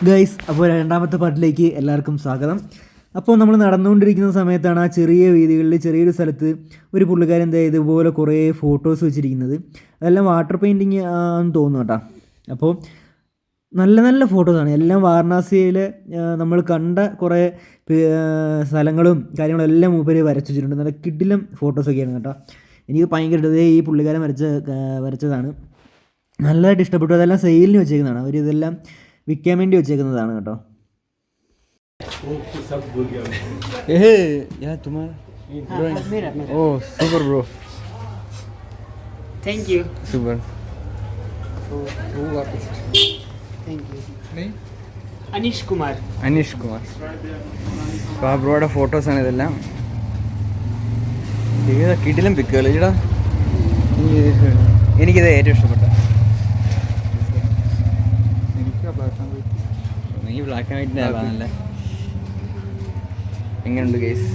Guys, അപ്പോൾ രണ്ടാമത്തെ പാട്ടിലേക്ക് എല്ലാവർക്കും സ്വാഗതം. അപ്പോൾ നമ്മൾ നടന്നുകൊണ്ടിരിക്കുന്ന സമയത്താണ് ആ ചെറിയ വീതികളിൽ ചെറിയൊരു സ്ഥലത്ത് ഒരു പുള്ളിക്കാരൻ എന്താ ഇതുപോലെ കുറേ ഫോട്ടോസ് വെച്ചിരിക്കുന്നത്. അതെല്ലാം വാട്ടർ പെയിൻറ്റിങ് ആണെന്ന് തോന്നുന്നു കേട്ടോ. അപ്പോൾ നല്ല നല്ല ഫോട്ടോസാണ് എല്ലാം. വാരണാസിയിലെ നമ്മൾ കണ്ട കുറേ സ്ഥലങ്ങളും കാര്യങ്ങളും എല്ലാം മൂപ്പര് വരച്ചു വെച്ചിട്ടുണ്ട്. നല്ല കിടിലം ഫോട്ടോസൊക്കെയാണ് കേട്ടോ. എനിക്ക് ഭയങ്കര ഈ പുള്ളിക്കാരൻ വരച്ചതാണ്. നല്ലതായിട്ട് ഇഷ്ടപ്പെട്ടു. അതെല്ലാം സെയിലിന് വെച്ചേക്കുന്നതാണ്. അവർ ഇതെല്ലാം വിൽക്കാൻ വേണ്ടി വെച്ചേക്കുന്നതാണ് കേട്ടോ. Oh, super bro. Thank you. Super. Thank you. Anish Kumar. Anish Kumar. അപ്പോൾ ആ ബ്രോയുടെ ഫോട്ടോസാണ് ഇതെല്ലാം. ഏതാ കിടിലം പിക്കുകൾ ചേട്ടാ. എനിക്കിത് ഏറ്റവും ഇഷ്ടപ്പെട്ട. നീ ബ്ലാക്ക് ആൻഡ് വൈറ്റിൻ്റെ ആളാണല്ലേ. എങ്ങനെയുണ്ട് കേസ്?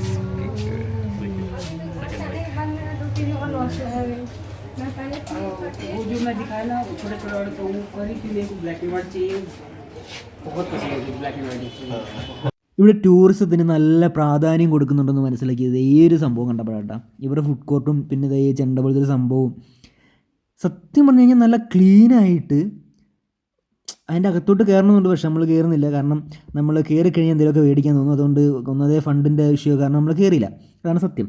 वो जो मैं दिखाया ना छोटे छोटे और तो वो करी कि मेरे को ब्लैक एंड व्हाइट चाहिए. बहुत पसंद है ब्लैक एंड व्हाइट. ഇവിടെ ടൂറിസത്തിന് നല്ല പ്രാധാന്യം കൊടുക്കുന്നുണ്ടെന്ന് മനസ്സിലാക്കിയത് ഈ ഒരു സംഭവം കണ്ടപ്പോഴാട്ടാ. ഇവിടെ ഫുഡ് കോർട്ടും പിന്നെ ഈ ചെണ്ട പോലത്തെ ഒരു സംഭവവും സത്യം പറഞ്ഞു കഴിഞ്ഞാൽ നല്ല ക്ലീനായിട്ട് അതിൻ്റെ അകത്തോട്ട് കയറണമെന്നുണ്ട്. പക്ഷെ നമ്മൾ കയറുന്നില്ല. കാരണം നമ്മൾ കയറി കഴിഞ്ഞാൽ എന്തെങ്കിലുമൊക്കെ മേടിക്കാൻ തോന്നും. അതുകൊണ്ട് ഒന്നതേ ഫണ്ടിൻ്റെ ഇഷ്യൂ കാരണം നമ്മൾ കയറിയില്ല. അതാണ് സത്യം.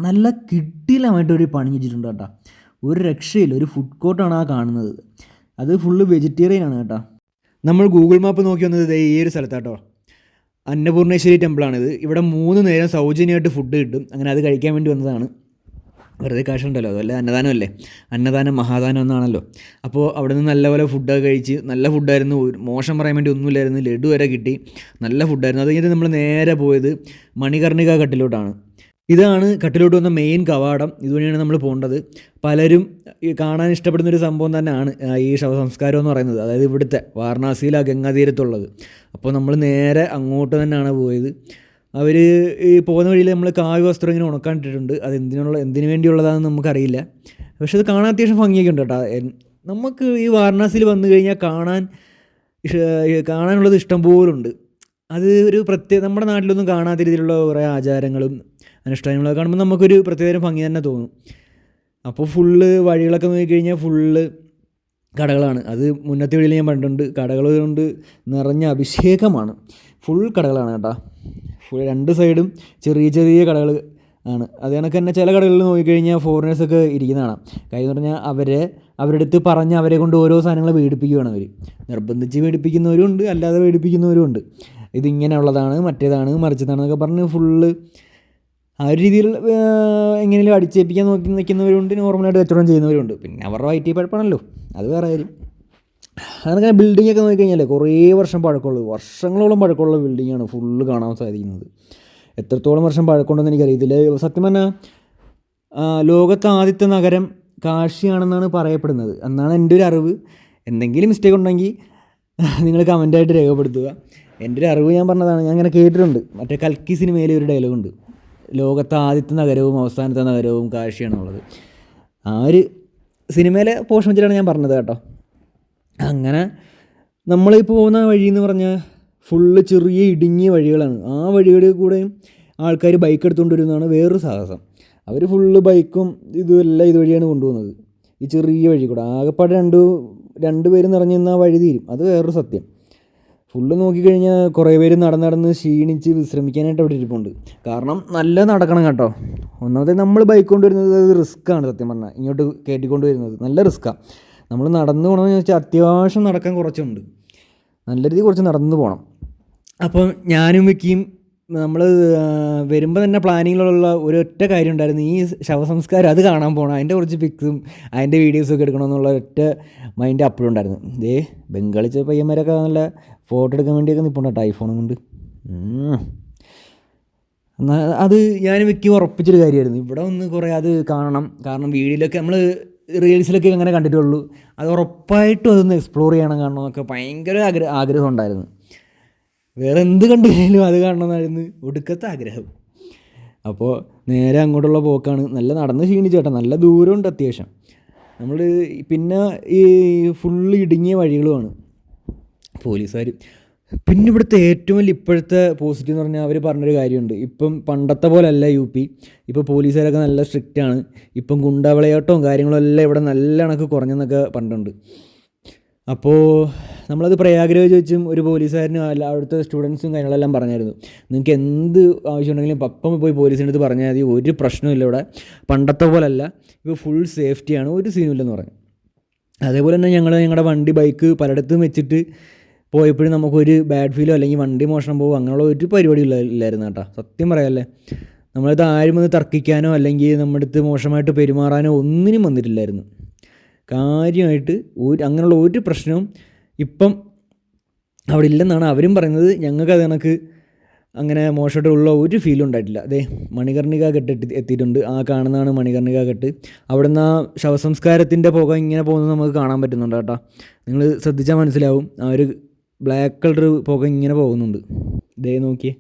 നല്ല കിടിലമായിട്ട് ഒരു പണി വെച്ചിട്ടുണ്ട് കേട്ടോ. ഒരു രക്ഷയില്ല. ഒരു ഫുഡ് കോർട്ടാണ് ആ കാണുന്നത്. അത് ഫുള്ള് വെജിറ്റേറിയൻ ആണ് കേട്ടോ. നമ്മൾ ഗൂഗിൾ മാപ്പ് നോക്കി വന്നത് ഈ ഒരു സ്ഥലത്താട്ടോ. അന്നപൂർണേശ്വരി ടെമ്പിളാണിത്. ഇവിടെ 3 നേരം സൗജന്യമായിട്ട് ഫുഡ് കിട്ടും. അങ്ങനെ അത് കഴിക്കാൻ വേണ്ടി വന്നതാണ്. വെറുതെ കാശുണ്ടല്ലോ, അതല്ല അന്നദാനമല്ലേ. അന്നദാനം മഹാദാനം എന്നാണല്ലോ. അപ്പോൾ അവിടെ നിന്ന് നല്ലപോലെ ഫുഡൊക്കെ കഴിച്ച് നല്ല ഫുഡായിരുന്നു. മോശം പറയാൻ വേണ്ടി ഒന്നുമില്ലായിരുന്നു. ലഡു വരെ കിട്ടി. നല്ല ഫുഡായിരുന്നു. അത് കഴിഞ്ഞിട്ട് നമ്മൾ നേരെ പോയത് മണികർണിക കട്ടിലോട്ടാണ്. ഇതാണ് കട്ടിലോട്ട് വന്ന മെയിൻ കവാടം. ഇതുവഴിയാണ് നമ്മൾ പോകേണ്ടത്. പലരും കാണാൻ ഇഷ്ടപ്പെടുന്നൊരു സംഭവം തന്നെയാണ് ഈ ശവസംസ്കാരം എന്ന് പറയുന്നത്. അതായത് ഇവിടുത്തെ വാരണാസിയിലെ ഗംഗാതീരത്തുള്ളത്. അപ്പോൾ നമ്മൾ നേരെ അങ്ങോട്ട് തന്നെയാണ് പോയത്. അവർ ഈ പോകുന്ന വഴിയിൽ നമ്മൾ കാവ്യ വസ്ത്രം ഇങ്ങനെ ഉണക്കാണ്ടിട്ടുണ്ട്. അത് എന്തിനു വേണ്ടിയുള്ളതാണെന്ന് നമുക്കറിയില്ല. പക്ഷെ അത് കാണാൻ അത്യാവശ്യം ഭംഗിയൊക്കെ ഉണ്ട് കേട്ടോ. നമുക്ക് ഈ വാരണാസിയിൽ വന്നു കഴിഞ്ഞാൽ കാണാനുള്ളത് ഇഷ്ടം പോലുണ്ട്. അത് ഒരു നമ്മുടെ നാട്ടിലൊന്നും കാണാത്ത രീതിയിലുള്ള കുറേ ആചാരങ്ങളും അനുഷ്ഠാനങ്ങളൊക്കെ കാണുമ്പോൾ നമുക്കൊരു പ്രത്യേക ഭംഗി തന്നെ തോന്നും. അപ്പോൾ ഫുള്ള് വഴികളൊക്കെ നോക്കിക്കഴിഞ്ഞാൽ ഫുള്ള് കടകളാണ്. അത് മുന്നത്തെ വഴിയിൽ ഞാൻ കണ്ടിട്ടുണ്ട്. കടകൾ കൊണ്ട് നിറഞ്ഞ അഭിഷേകമാണ്. ഫുൾ കടകളാണ് കേട്ടോ. ഫുൾ 2 സൈഡും ചെറിയ ചെറിയ കടകൾ ആണ്. അത് കണക്ക് തന്നെ ചില കടകളിൽ നോക്കിക്കഴിഞ്ഞാൽ ഫോറിനേഴ്സൊക്കെ ഇരിക്കുന്നതാണ്. കാര്യം എന്ന് പറഞ്ഞാൽ അവരുടെ അടുത്ത് പറഞ്ഞ് അവരെ കൊണ്ട് ഓരോ സാധനങ്ങൾ മേടിപ്പിക്കുകയാണ്. അവർ നിർബന്ധിച്ച് മേടിപ്പിക്കുന്നവരും ഉണ്ട്, അല്ലാതെ മേടിപ്പിക്കുന്നവരും ഉണ്ട്. ഇതിങ്ങനെയുള്ളതാണ്, മറ്റേതാണ്, മറിച്ചതാണെന്നൊക്കെ പറഞ്ഞ് ഫുള്ള് ആ ഒരു രീതിയിൽ എങ്ങനെയും അടിച്ചേൽപ്പിക്കാൻ നോക്കി നിൽക്കുന്നവരുണ്ട്. നോർമലായിട്ട് കച്ചവടം ചെയ്യുന്നവരുണ്ട്. പിന്നെ അവരുടെ വയറ്റി പഴപ്പാണല്ലോ, അത് വേറെ കാര്യം. അങ്ങനെ ബിൽഡിങ്ങൊക്കെ നോക്കിക്കഴിഞ്ഞാൽ കുറേ വർഷങ്ങളോളം പഴക്കമുള്ള ബിൽഡിങ്ങാണ് ഫുള്ള് കാണാൻ സാധിക്കുന്നത്. എത്രത്തോളം വർഷം പഴക്കമുണ്ടെന്ന് എനിക്കറിയത്തില്ല. സത്യം പറഞ്ഞാൽ ലോകത്തെ ആദ്യത്തെ നഗരം കാശിയാണെന്നാണ് പറയപ്പെടുന്നത് എന്നാണ് എൻ്റെ ഒരു അറിവ്. എന്തെങ്കിലും മിസ്റ്റേക്ക് ഉണ്ടെങ്കിൽ നിങ്ങൾ കമൻറ്റായിട്ട് രേഖപ്പെടുത്തുക. എൻ്റെ ഒരു അറിവ് ഞാൻ പറഞ്ഞതാണ്. ഞാൻ അങ്ങനെ കേട്ടിട്ടുണ്ട്. മറ്റേ കൽക്കി സിനിമയിലെ ഒരു ഡയലോഗുണ്ട്, ലോകത്തെ ആദ്യത്തെ നഗരവും അവസാനത്തെ നഗരവും കാശിയാണെന്നുള്ളത്. ആ ഒരു സിനിമയിലെ പോഷൻ വെച്ചിട്ടാണ് ഞാൻ പറഞ്ഞത് കേട്ടോ. അങ്ങനെ നമ്മളിപ്പോൾ പോകുന്ന വഴി എന്ന് പറഞ്ഞാൽ ഫുള്ള് ചെറിയ ഇടുങ്ങിയ വഴികളാണ്. ആ വഴികളിൽ കൂടെയും ആൾക്കാർ ബൈക്ക് എടുത്തുകൊണ്ട് വരുന്നതാണ് വേറൊരു സാഹസം. അവർ ഫുള്ള് ബൈക്കും ഇതുമെല്ലാം ഇതുവഴിയാണ് കൊണ്ടുപോകുന്നത്. ഈ ചെറിയ വഴി കൂടെ ആകെപ്പാടെ രണ്ട് പേര് നിറഞ്ഞു നിന്നാൽ വഴി തീരും. അത് വേറൊരു സത്യം. ഫുള്ള് നോക്കിക്കഴിഞ്ഞാൽ കുറേ പേര് നടന്ന് ക്ഷീണിച്ച് വിശ്രമിക്കാനായിട്ട് അവിടെ ഇരിപ്പുണ്ട്. കാരണം നല്ല നടക്കണം കേട്ടോ. ഒന്നാമത്തെ നമ്മൾ ബൈക്ക് കൊണ്ടുവരുന്നത് അത് റിസ്ക്കാണ്. സത്യം പറഞ്ഞാൽ ഇങ്ങോട്ട് കയറ്റിക്കൊണ്ട് വരുന്നത് നല്ല റിസ്ക്കാണ്. നമ്മൾ നടന്നു പോകണമെന്ന് വെച്ചാൽ അത്യാവശ്യം നടക്കാൻ കുറച്ചുണ്ട്. നല്ല രീതിയിൽ കുറച്ച് നടന്നു പോകണം. അപ്പം ഞാനും വിക്കിയും നമ്മൾ വരുമ്പോൾ തന്നെ പ്ലാനിങ്ങിലുള്ള ഒരൊറ്റ കാര്യം ഉണ്ടായിരുന്നു, ഈ ശവസംസ്കാരം അത് കാണാൻ പോകണം. അതിൻ്റെ കുറച്ച് പിക്സും അതിൻ്റെ വീഡിയോസൊക്കെ എടുക്കണമെന്നുള്ള ഒറ്റ മൈൻഡ് അപ്പോഴും ഉണ്ടായിരുന്നു. ബംഗാളിച്ച പയ്യന്മാരൊക്കെ നല്ല ഫോട്ടോ എടുക്കാൻ വേണ്ടിയൊക്കെ നിൽപ്പുണ്ടോ ഐഫോണും കൊണ്ട്. അത് ഞാൻ വിക്കി ഉറപ്പിച്ചൊരു കാര്യമായിരുന്നു, ഇവിടെ ഒന്ന് കുറേ അത് കാണണം. കാരണം വീഡിയോയിലൊക്കെ നമ്മൾ റീൽസിലൊക്കെ അങ്ങനെ കണ്ടിട്ടുള്ളൂ. അത് ഉറപ്പായിട്ടും അതൊന്ന് എക്സ്പ്ലോർ ചെയ്യണം, കാണണമെന്നൊക്കെ ഭയങ്കര ആഗ്രഹം ഉണ്ടായിരുന്നു. വേറെ എന്ത് കണ്ടില്ലെങ്കിലും അത് കാണണമെന്നായിരുന്നു ഒടുക്കത്തെ ആഗ്രഹം. അപ്പോൾ നേരെ അങ്ങോട്ടുള്ള പോക്കാണ്. നല്ല നടന്ന് ക്ഷീണിച്ചു കേട്ടോ, നല്ല ദൂരമുണ്ട് അത്യാവശ്യം. നമ്മൾ പിന്നെ ഈ ഫുള്ള് ഇടുങ്ങിയ വഴികളുമാണ് പോലീസുകാർ. പിന്നെ ഇവിടുത്തെ ഏറ്റവും വലിയ ഇപ്പോഴത്തെ പോസിറ്റീവ് എന്ന് പറഞ്ഞാൽ അവർ പറഞ്ഞൊരു കാര്യമുണ്ട്. ഇപ്പം പണ്ടത്തെ പോലെ അല്ല UP. ഇപ്പോൾ പോലീസുകാരൊക്കെ നല്ല സ്ട്രിക്റ്റാണ്. ഇപ്പം ഗുണ്ടാവിളയാട്ടവും കാര്യങ്ങളും എല്ലാം ഇവിടെ നല്ല കണക്ക് കുറഞ്ഞെന്നൊക്കെ പറഞ്ഞിട്ടുണ്ട്. അപ്പോൾ നമ്മളത് പ്രയാഗ്രാജ് വെച്ചും ഒരു പോലീസുകാരനും അല്ല അവിടുത്തെ സ്റ്റുഡൻസും കാര്യങ്ങളെല്ലാം പറഞ്ഞായിരുന്നു, നിങ്ങൾക്ക് എന്ത് ആവശ്യമുണ്ടെങ്കിലും അപ്പം പോയി പോലീസിൻ്റെ അടുത്ത് പറഞ്ഞാൽ മതി, ഒരു പ്രശ്നമില്ല ഇവിടെ, പണ്ടത്തെ പോലെ അല്ല, ഇപ്പോൾ ഫുൾ സേഫ്റ്റിയാണ്, ഒരു സീനുമില്ലെന്ന് പറഞ്ഞു. അതേപോലെ തന്നെ ഞങ്ങളുടെ വണ്ടി ബൈക്ക് പലയിടത്തും വെച്ചിട്ട് പോയപ്പോഴും നമുക്കൊരു ബാഡ് ഫീലോ അല്ലെങ്കിൽ വണ്ടി മോഷണം പോകുമോ അങ്ങനെയുള്ള ഒരു പരിപാടി ഇല്ലായിരുന്നു കേട്ടോ. സത്യം പറയാമല്ലേ, നമ്മളത് ആരും വന്ന് തർക്കിക്കാനോ അല്ലെങ്കിൽ നമ്മുടെ അടുത്ത് മോശമായിട്ട് പെരുമാറാനോ ഒന്നിനും വന്നിട്ടില്ലായിരുന്നു. കാര്യമായിട്ട് അങ്ങനെയുള്ള ഒരു പ്രശ്നവും ഇപ്പം അവിടെ ഇല്ലെന്നാണ് അവരും പറയുന്നത്. ഞങ്ങൾക്ക് അത് കണക്ക് അങ്ങനെ മോശമായിട്ടുള്ള ഒരു ഫീലും ഉണ്ടായിട്ടില്ല. അതെ, മണികർണിക ഘട്ട് എത്തിയിട്ടുണ്ട്. ആ കാണുന്നതാണ് മണികർണിക ഘട്ട്. അവിടെ നിന്ന് ആ ശവസംസ്കാരത്തിൻ്റെ പുക ഇങ്ങനെ പോകുന്നത് നമുക്ക് കാണാൻ പറ്റുന്നുണ്ട് കേട്ടോ. നിങ്ങൾ ശ്രദ്ധിച്ചാൽ മനസ്സിലാവും, ആ ഒരു ബ്ലാക്ക് കളർ പുക ഇങ്ങനെ പോകുന്നുണ്ട്. ഇതേ നോക്കിയേ,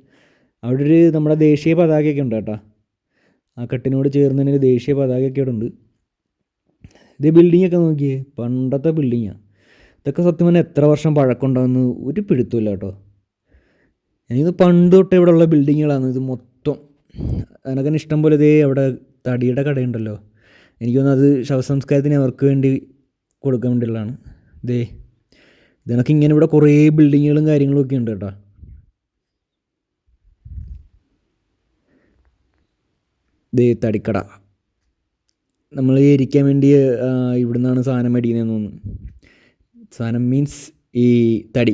അവിടെ ഒരു നമ്മുടെ ദേശീയ പതാകയൊക്കെ ഉണ്ട് കേട്ടോ. ആ കെട്ടിനോട് ചേർന്ന് തന്നെ ഒരു ദേശീയ പതാകയൊക്കെ അവിടെ ഉണ്ട്. ഇത് ബിൽഡിങ്ങൊക്കെ നോക്കിയേ, പണ്ടത്തെ ബിൽഡിങ്ങാണ്. ഇതൊക്കെ സത്യം പറഞ്ഞാൽ എത്ര വർഷം പഴക്കമുണ്ടാകുമെന്ന് ഒരു പിടുത്തമില്ല കേട്ടോ. എനിക്കിത് പണ്ട് തൊട്ട് ഇവിടെ ഉള്ള ബിൽഡിങ്ങുകളാണ് ഇത് മൊത്തം. അതിനൊക്കെ ഇഷ്ടം പോലെ ഇതേ അവിടെ തടിയുടെ കടയുണ്ടല്ലോ, എനിക്ക് തോന്നുന്നു അത് ശവസംസ്കാരത്തിന് അവർക്ക് വേണ്ടി കൊടുക്കാൻ വേണ്ടിയുള്ളതാണ്. ഇതിനൊക്കെ ഇങ്ങനെ ഇവിടെ കുറേ ബിൽഡിങ്ങുകളും കാര്യങ്ങളും ഒക്കെ ഉണ്ട് കേട്ടോ. തടിക്കട, നമ്മൾ ഇരിക്കാൻ വേണ്ടി ഇവിടെ നിന്നാണ് സാധനം മേടിക്കുന്നതെന്ന് തോന്നുന്നു. സാധനം മീൻസ് ഈ തടി.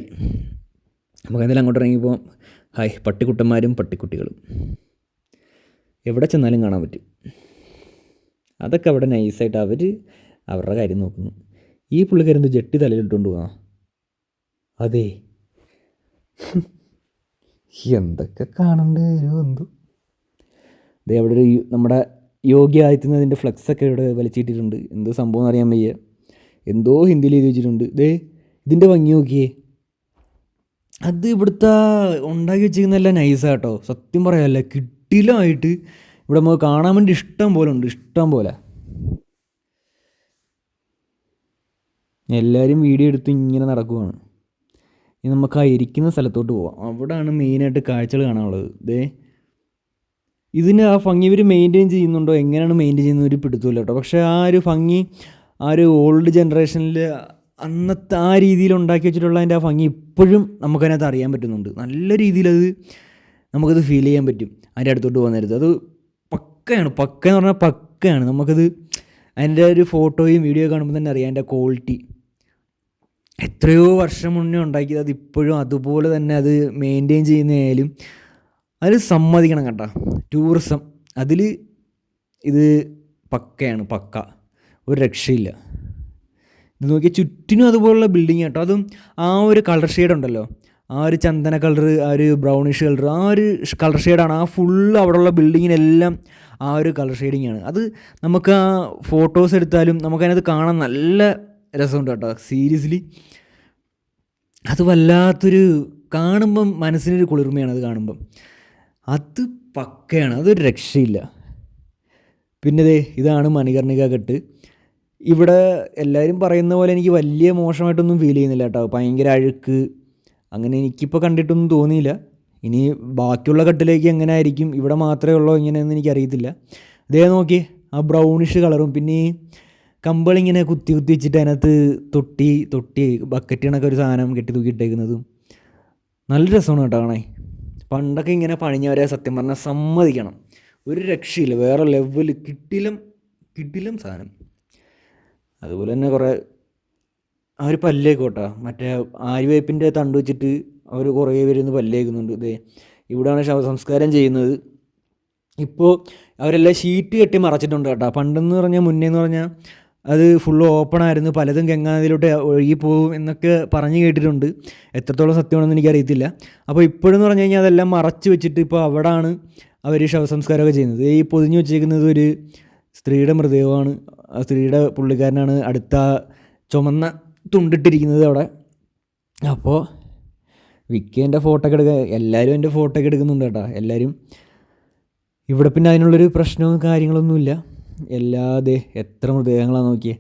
നമുക്ക് എന്തായാലും അങ്ങോട്ട് ഇറങ്ങിപ്പോൾ ഹായ് പട്ടിക്കുട്ടന്മാരും പട്ടിക്കുട്ടികളും എവിടെ ചെന്നാലും കാണാൻ പറ്റും. അതൊക്കെ അവിടെ നൈസായിട്ട് അവർ അവരുടെ കാര്യം നോക്കുന്നു. ഈ പുള്ളിക്കാരെന്ത് ജെട്ടി തലയിലിട്ടുകൊണ്ട് പോകാം. അതെ, എന്തൊക്കെ കാണണ്ടേ ഒരു എന്തോ. അവിടെ ഒരു നമ്മുടെ യോഗി ആദിത്യനാഥിൻ്റെ ഫ്ലെക്സൊക്കെ ഇവിടെ വലിച്ചിട്ടിട്ടുണ്ട്. എന്തോ സംഭവം എന്ന് അറിയാൻ വയ്യ, എന്തോ ഹിന്ദിയിൽ എഴുതി വെച്ചിട്ടുണ്ട്. ഇതിൻ്റെ ഭംഗി നോക്കിയേ, അത് ഇവിടുത്തെ ഉണ്ടാക്കി വെച്ചിരിക്കുന്നതെല്ലാം നൈസാണ് കേട്ടോ. സത്യം പറയാമല്ല, കിട്ടിലായിട്ട് ഇവിടെ നമുക്ക് കാണാൻ വേണ്ടി ഇഷ്ടം പോലെ ഉണ്ട്, ഇഷ്ടം പോലെ. എല്ലാവരും വീഡിയോ എടുത്ത് ഇങ്ങനെ നടക്കുവാണ്. ഇനി നമുക്ക് ആ ഇരിക്കുന്ന സ്ഥലത്തോട്ട് പോവാം. അവിടെയാണ് മെയിനായിട്ട് കാഴ്ചകൾ കാണാനുള്ളത്. ഇതിന് ആ ഭംഗി ഇവർ മെയിൻറ്റെയിൻ ചെയ്യുന്നുണ്ടോ, എങ്ങനെയാണ് മെയിൻറ്റെയിൻ ചെയ്യുന്നത് ഒരു പിടുത്തമില്ല കേട്ടോ. പക്ഷേ ആ ഒരു ഭംഗി ആ ഒരു ഓൾഡ് ജനറേഷനിൽ അന്നത്തെ ആ രീതിയിൽ ഉണ്ടാക്കി വെച്ചിട്ടുള്ള അതിൻ്റെ ആ ഭംഗി ഇപ്പോഴും നമുക്കതിനകത്ത് അറിയാൻ പറ്റുന്നുണ്ട്. നല്ല രീതിയിലത് നമുക്കത് ഫീൽ ചെയ്യാൻ പറ്റും അതിൻ്റെ അടുത്തോട്ട് പോകുന്നേരത്ത്. അത് പക്കയാണ്, പക്ക എന്ന് പറഞ്ഞാൽ പക്കയാണ്. നമുക്കത് അതിൻ്റെ ഒരു ഫോട്ടോയും വീഡിയോ കാണുമ്പോൾ തന്നെ അറിയാം അതിൻ്റെ ക്വാളിറ്റി. എത്രയോ വർഷം മുന്നേ ഉണ്ടാക്കിയത് അത് ഇപ്പോഴും അതുപോലെ തന്നെ അത് മെയിൻറ്റെയിൻ ചെയ്യുന്നതായാലും അതിൽ സമ്മതിക്കണം കേട്ടോ. ടൂറിസം അതിൽ ഇത് പക്കയാണ്, പക്ക, ഒരു രക്ഷയില്ല. ഇത് നോക്കിയാൽ ചുറ്റിനും അതുപോലുള്ള ബിൽഡിങ് കേട്ടോ. അതും ആ ഒരു കളർ ഷെയ്ഡ് ഉണ്ടല്ലോ, ആ ഒരു ചന്ദന കളർ, ആ ഒരു ബ്രൗണിഷ് കളർ, ആ ഒരു കളർ ഷെയ്ഡാണ് ആ ഫുള്ള് അവിടെയുള്ള ബിൽഡിങ്ങിനെല്ലാം ആ ഒരു കളർ ഷെയ്ഡിങ്ങാണ്. അത് നമുക്ക് ആ ഫോട്ടോസ് എടുത്താലും നമുക്കതിനകത്ത് കാണാൻ നല്ല രസമുണ്ട് കേട്ടോ. സീരിയസ്ലി അത് വല്ലാത്തൊരു കാണുമ്പം മനസ്സിനൊരു കുളിർമയാണ് അത് കാണുമ്പം. അത് പക്കയാണ്, അതൊരു രക്ഷയില്ല. പിന്നെ ഇതാണ് മണികർണിക ഘട്ട്. ഇവിടെ എല്ലാവരും പറയുന്ന പോലെ എനിക്ക് വലിയ മോശമായിട്ടൊന്നും ഫീൽ ചെയ്യുന്നില്ല കേട്ടോ. ഭയങ്കര അഴുക്ക് അങ്ങനെ എനിക്കിപ്പോൾ കണ്ടിട്ടൊന്നും തോന്നിയില്ല. ഇനി ബാക്കിയുള്ള ഘട്ടിലേക്ക് എങ്ങനെ ആയിരിക്കും, ഇവിടെ മാത്രമേ ഉള്ളൂ ഇങ്ങനെയെന്ന് എനിക്കറിയത്തില്ല. നോക്കി ആ ബ്രൗണിഷ് കളറും പിന്നെ ഈ കമ്പളിങ്ങനെ കുത്തി കുത്തി വെച്ചിട്ട് അതിനകത്ത് തൊട്ടി ബക്കറ്റ് കണക്കെ ഒരു സാധനം കെട്ടി തൂക്കിയിട്ടേക്കുന്നതും നല്ല രസമാണ് കേട്ടോ കാണാൻ. പണ്ടൊക്കെ ഇങ്ങനെ പണിഞ്ഞവരെ സത്യം പറഞ്ഞാൽ സമ്മതിക്കണം, ഒരു രക്ഷയില്ല, വേറെ ലെവൽ, കിട്ടിലും സാധനം. അതുപോലെ തന്നെ കുറേ അവർ പല്ലേക്കോട്ടാ, മറ്റേ ആര്യവേപ്പിൻ്റെ തണ്ട് വെച്ചിട്ട് അവർ കുറേ പേര് പല്ലേക്കുന്നുണ്ട്. ഇവിടെയാണ് ശവസംസ്കാരം ചെയ്യുന്നത്. ഇപ്പോൾ അവരെല്ലാം ഷീറ്റ് കെട്ടി മറച്ചിട്ടുണ്ട് കേട്ടോ. പണ്ടെന്ന് പറഞ്ഞാൽ മുന്നേന്ന് പറഞ്ഞാൽ അത് ഫുള്ള് ഓപ്പൺ ആയിരുന്നു, പലതും ഗംഗാനദിയിലോട്ട് ഒഴുകിപ്പോവും എന്നൊക്കെ പറഞ്ഞു കേട്ടിട്ടുണ്ട്. എത്രത്തോളം സത്യമാണെന്ന് എനിക്കറിയത്തില്ല. അപ്പോൾ ഇപ്പോഴെന്ന് പറഞ്ഞു കഴിഞ്ഞാൽ അതെല്ലാം മറച്ച് വെച്ചിട്ട് ഇപ്പോൾ അവിടെയാണ് അവർ ശവസംസ്കാരമൊക്കെ ചെയ്യുന്നത്. ഈ പൊതിഞ്ഞ് വെച്ചേക്കുന്നത് ഒരു സ്ത്രീയുടെ മൃതദേഹമാണ്. ആ സ്ത്രീയുടെ പുള്ളിക്കാരനാണ് അടുത്ത ചുമന്ന തുണ്ടിട്ടിരിക്കുന്നത് അവിടെ. അപ്പോൾ വിക്കി എൻ്റെ ഫോട്ടോ ഒക്കെ എടുക്കുക, എല്ലാവരും എൻ്റെ ഫോട്ടോ ഒക്കെ എടുക്കുന്നുണ്ട് കേട്ടോ എല്ലാവരും. ഇവിടെ പിന്നെ അതിനുള്ളൊരു പ്രശ്നവും കാര്യങ്ങളൊന്നുമില്ല. എത്ര മൃതദേഹങ്ങളാണ് നോക്കിയേ.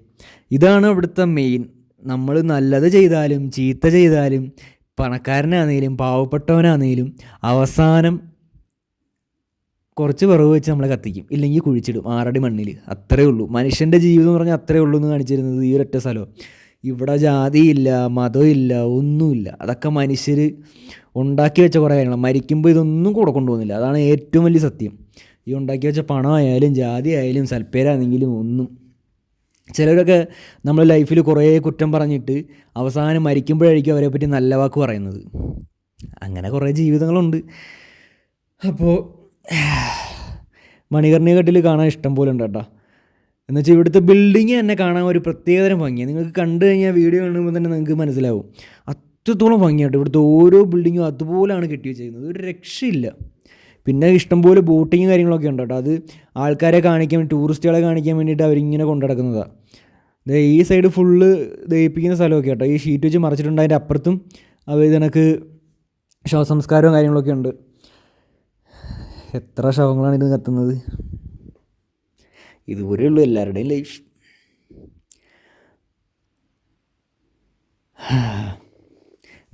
ഇതാണ് ഇവിടുത്തെ മെയിൻ. നമ്മൾ നല്ലത് ചെയ്താലും ചീത്ത ചെയ്താലും പണക്കാരനാണെങ്കിലും പാവപ്പെട്ടവനാണെങ്കിലും അവസാനം കുറച്ച് വിറവ് വെച്ച് നമ്മളെ കത്തിക്കും, ഇല്ലെങ്കിൽ കുഴിച്ചിടും 6 അടി മണ്ണിൽ. അത്രേ ഉള്ളൂ മനുഷ്യൻ്റെ ജീവിതം എന്ന് പറഞ്ഞാൽ. അത്രേ ഉള്ളൂ എന്ന് കാണിച്ചിരുന്നത് ഈ ഒരൊറ്റ സ്ഥലം. ഇവിടെ ജാതിയില്ല, മതമില്ല, ഒന്നുമില്ല. അതൊക്കെ മനുഷ്യർ ഉണ്ടാക്കി വെച്ച കുറേ കാര്യങ്ങൾ. മരിക്കുമ്പോൾ ഇതൊന്നും കൂടെ കൊണ്ടുപോകുന്നില്ല. അതാണ് ഏറ്റവും വലിയ സത്യം. ഈ ഉണ്ടാക്കി വെച്ച പണമായാലും ജാതി ആയാലും സൽപ്പേരാണെങ്കിലും ഒന്നും. ചിലരൊക്കെ നമ്മൾ ലൈഫിൽ കുറേ കുറ്റം പറഞ്ഞിട്ട് അവസാനം മരിക്കുമ്പോഴായിരിക്കും അവരെ പറ്റി നല്ല വാക്ക് പറയുന്നത്. അങ്ങനെ കുറേ ജീവിതങ്ങളുണ്ട്. അപ്പോൾ മണികർണികട്ടിൽ കാണാൻ ഇഷ്ടം പോലെ ഉണ്ട് കേട്ടോ. എന്നുവെച്ചാൽ ഇവിടുത്തെ ബിൽഡിങ് തന്നെ കാണാൻ ഒരു പ്രത്യേകതരം ഭംഗിയാണ്. നിങ്ങൾക്ക് കണ്ടു കഴിഞ്ഞാൽ വീഡിയോ കാണുമ്പോൾ തന്നെ നിങ്ങൾക്ക് മനസ്സിലാവും. അത്രത്തോളം ഭംഗിയായിട്ട് ഇവിടുത്തെ ഓരോ ബിൽഡിങ്ങും അതുപോലെയാണ് കെട്ടി വെച്ചിരിക്കുന്നത്. ഒരു രക്ഷയില്ല. പിന്നെ ഇഷ്ടംപോലെ ബോട്ടിങ് കാര്യങ്ങളൊക്കെ ഉണ്ട് കേട്ടോ. അത് ആൾക്കാരെ കാണിക്കാൻ, ടൂറിസ്റ്റുകളെ കാണിക്കാൻ വേണ്ടിയിട്ട് അവരിങ്ങനെ കൊണ്ടു നടക്കുന്നതാണ്. ഈ സൈഡ് ഫുള്ള് ദഹിപ്പിക്കുന്ന സ്ഥലമൊക്കെ കേട്ടോ. ഈ ഷീറ്റ് വെച്ച് മറച്ചിട്ടുണ്ട്. അതിൻ്റെ അപ്പുറത്തും അവർ ഇതിനക്ക് ശവസംസ്കാരവും കാര്യങ്ങളൊക്കെ ഉണ്ട്. എത്ര ശവങ്ങളാണ് ഇത് കത്തുന്നത്. ഇതുപോലെയുള്ളൂ എല്ലാവരുടെയും ലൈഫ്.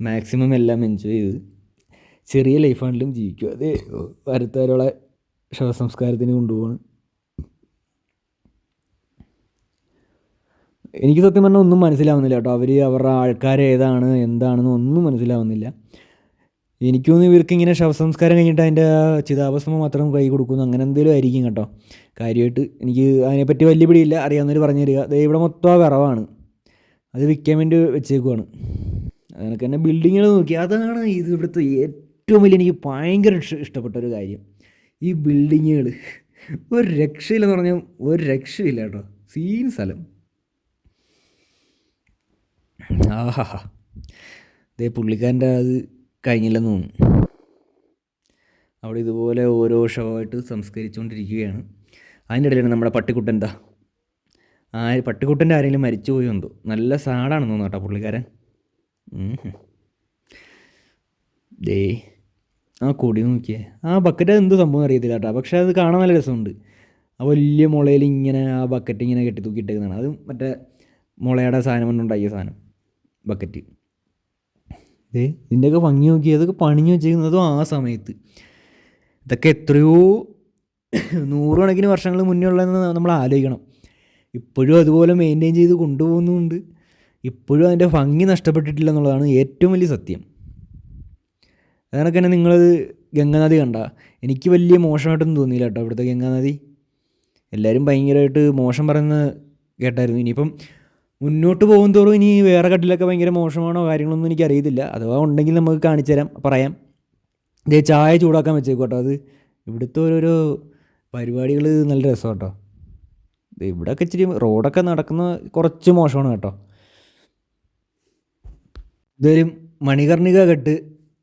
മാക്സിമം എല്ലാം എൻജോയ് ചെയ്ത് ചെറിയ ലൈഫാണെങ്കിലും ജീവിക്കുക. അത് വരുത്തവരോളെ ശവസംസ്കാരത്തിന് കൊണ്ടുപോകണം. എനിക്ക് സത്യം പറഞ്ഞാൽ ഒന്നും മനസ്സിലാവുന്നില്ല കേട്ടോ. അവരുടെ ആൾക്കാർ ഏതാണ് എന്താണെന്ന് ഒന്നും മനസ്സിലാവുന്നില്ല. എനിക്ക് തോന്നുന്നു ഇവർക്കിങ്ങനെ ശവസംസ്കാരം കഴിഞ്ഞിട്ട് അതിൻ്റെ ചിതാഭസ്മം മാത്രം കൈ കൊടുക്കുന്നു, അങ്ങനെ എന്തെങ്കിലും ആയിരിക്കും കേട്ടോ. കാര്യമായിട്ട് എനിക്ക് അതിനെപ്പറ്റി വലിയ പിടിയില്ല. അറിയാവുന്നവർ പറഞ്ഞു തരിക. ഇവിടെ മൊത്തം ആ വിറവാണ്, അത് വിൽക്കാൻ വേണ്ടി വെച്ചേക്കുവാണ്. അതിനൊക്കെ തന്നെ ബിൽഡിങ്ങുകൾ നോക്കി. അതാണ് ഇത് ഇവിടുത്തെ ഏറ്റവും വലിയ എനിക്ക് ഭയങ്കര ഇഷ്ടപ്പെട്ട ഒരു കാര്യം. ഈ ബിൽഡിങ്ങുകൾ ഒരു രക്ഷയില്ലെന്ന് പറഞ്ഞാൽ ഒരു രക്ഷയില്ല കേട്ടോ. സീൻ സ്ഥലം. ആഹാ, ഇതേ പുള്ളിക്കാരൻ്റെ അത് കഴിഞ്ഞില്ലെന്ന് തോന്നുന്നു. അവിടെ ഇതുപോലെ ഓരോ ശവമായിട്ട് സംസ്കരിച്ചുകൊണ്ടിരിക്കുകയാണ്. അതിൻ്റെ ഇടയിലാണ് നമ്മുടെ പട്ടിക്കുട്ടൻ. എന്താ പട്ടിക്കുട്ടൻ്റെ ആരെങ്കിലും മരിച്ചു പോയോ എന്തോ. നല്ല സാഡാണെന്ന് തോന്നുന്നു കേട്ടോ പുള്ളിക്കാരൻ. ദേ ആ കൊടി നോക്കിയേ. ആ ബക്കറ്റ് എന്ത് സംഭവം അറിയത്തില്ല കേട്ടോ. പക്ഷേ അത് കാണാൻ നല്ല രസമുണ്ട്. ആ വലിയ മുളയിൽ ഇങ്ങനെ ആ ബക്കറ്റ് ഇങ്ങനെ കെട്ടി തൂക്കിയിട്ടേക്കുന്നതാണ്. അത് മറ്റേ മുളയുടെ സാധനം കൊണ്ടുണ്ടാക്കിയ സാധനം ബക്കറ്റ്. ഇതിൻ്റെയൊക്കെ ഭംഗി നോക്കി. അതൊക്കെ പണിഞ്ഞു വെച്ചിരിക്കുന്നതും ആ സമയത്ത്. ഇതൊക്കെ എത്രയോ 100 കണക്കിന് വർഷങ്ങൾ മുന്നേ ഉള്ളതെന്ന് നമ്മൾ ആലോചിക്കണം. ഇപ്പോഴും അതുപോലെ മെയിൻറ്റെയിൻ ചെയ്ത് കൊണ്ടുപോകുന്നുമുണ്ട്. ഇപ്പോഴും അതിൻ്റെ ഭംഗി നഷ്ടപ്പെട്ടിട്ടില്ല എന്നുള്ളതാണ് ഏറ്റവും വലിയ സത്യം. അതിനൊക്കെ തന്നെ നിങ്ങൾ ഗംഗാനദി കണ്ട. എനിക്ക് വലിയ മോശമായിട്ടൊന്നും തോന്നിയില്ല കേട്ടോ ഇവിടുത്തെ ഗംഗാനദി. എല്ലാവരും ഭയങ്കരമായിട്ട് മോശം പറയുന്ന കേട്ടായിരുന്നു. ഇനിയിപ്പം മുന്നോട്ട് പോകും തോറും ഇനി വേറെ കട്ടിലൊക്കെ ഭയങ്കര മോശമാണോ കാര്യങ്ങളൊന്നും എനിക്കറിയത്തില്ല. അഥവാ ഉണ്ടെങ്കിൽ നമുക്ക് കാണിച്ചു തരാം, പറയാം. ഇതേ ചായ ചൂടാക്കാൻ വെച്ചേക്കും കേട്ടോ. അത് ഇവിടുത്തെ ഓരോരോ പരിപാടികൾ നല്ല രസം കേട്ടോ. ഇവിടെയൊക്കെ ഇച്ചിരി റോഡൊക്കെ നടക്കുന്ന കുറച്ച് മോശമാണ് കേട്ടോ. ഇതൊരു മണികർണിക കെട്ട്.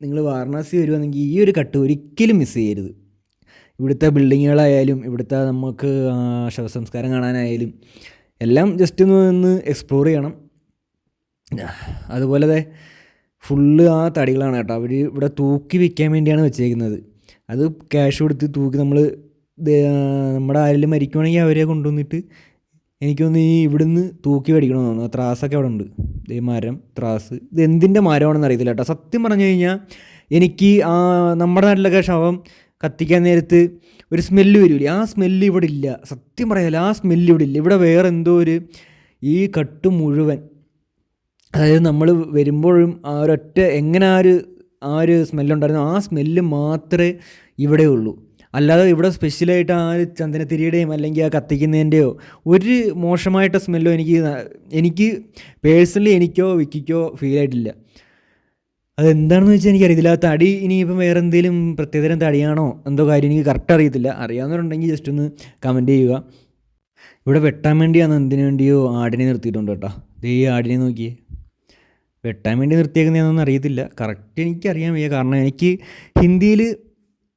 നിങ്ങൾ വാരണാസി വരുവാണെങ്കിൽ ഈ ഒരു കട്ട് ഒരിക്കലും മിസ് ചെയ്യരുത്. ഇവിടുത്തെ ബിൽഡിങ്ങുകളായാലും ഇവിടുത്തെ നമുക്ക് ശവസംസ്കാരം കാണാനായാലും എല്ലാം ജസ്റ്റ് ഒന്ന് എക്സ്പ്ലോർ ചെയ്യണം. അതുപോലെ ഫുള്ള് ആ തടികളാണ് കേട്ടോ. അവർ ഇവിടെ തൂക്കി വിൽക്കാൻ വേണ്ടിയാണ് വെച്ചേക്കുന്നത്. അത് ക്യാഷ് കൊടുത്ത് തൂക്കി നമ്മുടെ ആരെങ്കിലും മരിക്കുവാണെങ്കിൽ അവരെ കൊണ്ടുവന്നിട്ട് എനിക്കൊന്ന് ഇവിടുന്ന് തൂക്കി മേടിക്കണമെന്ന് തോന്നുന്നു. ത്രാസൊക്കെ അവിടെ ഉണ്ട്. ഇതേ മരം, ത്രാസ്. ഇത് എന്തിൻ്റെ മരമാണെന്ന് അറിയത്തില്ല കേട്ടോ. സത്യം പറഞ്ഞു കഴിഞ്ഞാൽ എനിക്ക് നമ്മുടെ നാട്ടിലൊക്കെ ശവം കത്തിക്കാൻ നേരത്ത് ഒരു സ്മെല്ല് വരില്ലേ, ആ സ്മെല്ല് ഇവിടെ ഇല്ല. സത്യം പറയാമല്ലോ, ആ സ്മെല്ല് ഇവിടെ ഇല്ല. ഇവിടെ വേറെ എന്തോ ഈ കട്ട് മുഴുവൻ, അതായത് നമ്മൾ വരുമ്പോഴും ആ ഒരൊറ്റ എങ്ങനെ ആ ഒരു സ്മെല്ലുണ്ടായിരുന്നു, ആ സ്മെല്ല് മാത്രമേ ഇവിടെ ഉള്ളൂ. അല്ലാതെ ഇവിടെ സ്പെഷ്യലായിട്ട് ആ ചന്ദനത്തിരിയുടെയും അല്ലെങ്കിൽ ആ കത്തിക്കുന്നതിൻ്റെയോ ഒരു മോശമായിട്ട് സ്മെല്ലോ എനിക്ക് പേഴ്സണലി എനിക്കോ വിക്കിക്കോ ഫീൽ ആയിട്ടില്ല. അതെന്താണെന്ന് വെച്ചാൽ എനിക്കറിയത്തില്ല. ആ തടി ഇനിയിപ്പം വേറെ എന്തെങ്കിലും പ്രത്യേകതരം തടിയാണോ എന്തോ കാര്യം എനിക്ക് കറക്റ്റ് അറിയത്തില്ല. അറിയാവുന്നവരുണ്ടെങ്കിൽ ജസ്റ്റ് ഒന്ന് കമൻറ്റ് ചെയ്യുക. ഇവിടെ വെട്ടാൻ വേണ്ടിയാണ് എന്തിനു വേണ്ടിയോ ആടിനെ നിർത്തിയിട്ടുണ്ട് കേട്ടോ. ഈ ആടിനെ നോക്കിയേ, വെട്ടാൻ വേണ്ടി നിർത്തിയേക്കുന്നതാണെന്നൊന്നും അറിയത്തില്ല. കറക്റ്റ് എനിക്കറിയാൻ വയ്യ. കാരണം എനിക്ക് ഹിന്ദിയിൽ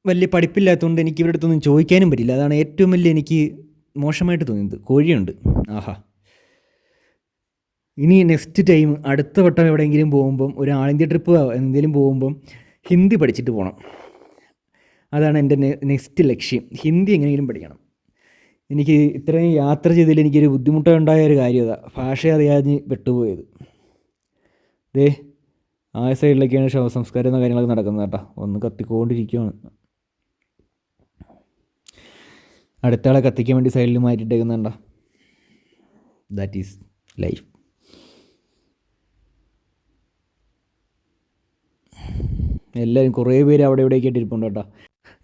വലിയ പഠിപ്പില്ലാത്തതുകൊണ്ട് എനിക്ക് ഇവരുടെ അടുത്തൊന്നും ചോദിക്കാനും പറ്റില്ല. അതാണ് ഏറ്റവും വലിയ എനിക്ക് മോശമായിട്ട് തോന്നിയത്. കോഴിയുണ്ട്, ആഹാ. ഇനി നെക്സ്റ്റ് ടൈം അടുത്ത വട്ടം എവിടെയെങ്കിലും പോകുമ്പം ഒരു ആൾ ഇന്ത്യ ട്രിപ്പ് എന്തെങ്കിലും പോകുമ്പം ഹിന്ദി പഠിച്ചിട്ട് പോകണം. അതാണ് എൻ്റെ നെക്സ്റ്റ് ലക്ഷ്യം. ഹിന്ദി എങ്ങനെയെങ്കിലും പഠിക്കണം. എനിക്ക് ഇത്രയും യാത്ര ചെയ്തതിൽ എനിക്കൊരു ബുദ്ധിമുട്ടുണ്ടായ ഒരു കാര്യം അതാ, ഭാഷ അറിയാതെ പെട്ടുപോയത്. ദേ ആ സൈഡിലൊക്കെയാണ് ശവസംസ്കാരം എന്ന കാര്യങ്ങളൊക്കെ നടക്കുന്നത് കേട്ടോ. ഒന്ന് കത്തിക്കൊണ്ടിരിക്കുകയാണ്. അടുത്ത ആളെ കത്തിക്കാൻ വേണ്ടി സൈഡിൽ മാറ്റിയിട്ടേക്കുന്നുണ്ടോ. That is life. എല്ലാവരും കുറേ പേര് അവിടെ ഇവിടെയൊക്കെ ആയിട്ട് ഇരിപ്പുണ്ട് കേട്ടോ.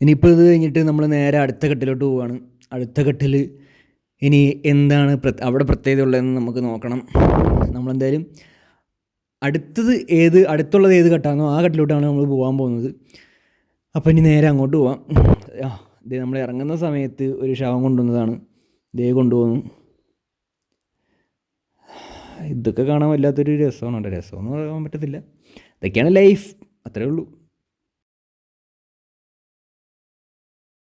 ഇനിയിപ്പോൾ ഇത് കഴിഞ്ഞിട്ട് നമ്മൾ നേരെ അടുത്ത ഘട്ടിലോട്ട് പോവുകയാണ്. അടുത്ത ഘട്ടിൽ ഇനി എന്താണ് അവിടെ പ്രത്യേകത ഉള്ളതെന്ന് നമുക്ക് നോക്കണം. നമ്മളെന്തായാലും അടുത്തുള്ളത് ഏത് ഘട്ടമാണോ ആ ഘട്ടിലോട്ടാണ് നമ്മൾ പോകാൻ പോകുന്നത്. അപ്പോൾ ഇനി നേരെ അങ്ങോട്ട് പോവാം. ഇത് നമ്മൾ ഇറങ്ങുന്ന സമയത്ത് ഒരു ശവം കൊണ്ടുവന്നതാണ്. ഇതേ കൊണ്ടുപോകുന്നു. ഇതൊക്കെ കാണാൻ വല്ലാത്തൊരു രസമാണ് കേട്ടോ. രസമെന്ന് പറയാൻ പറ്റത്തില്ല. ഇതൊക്കെയാണ് ലൈഫ്. അത്രേ ഉള്ളൂ.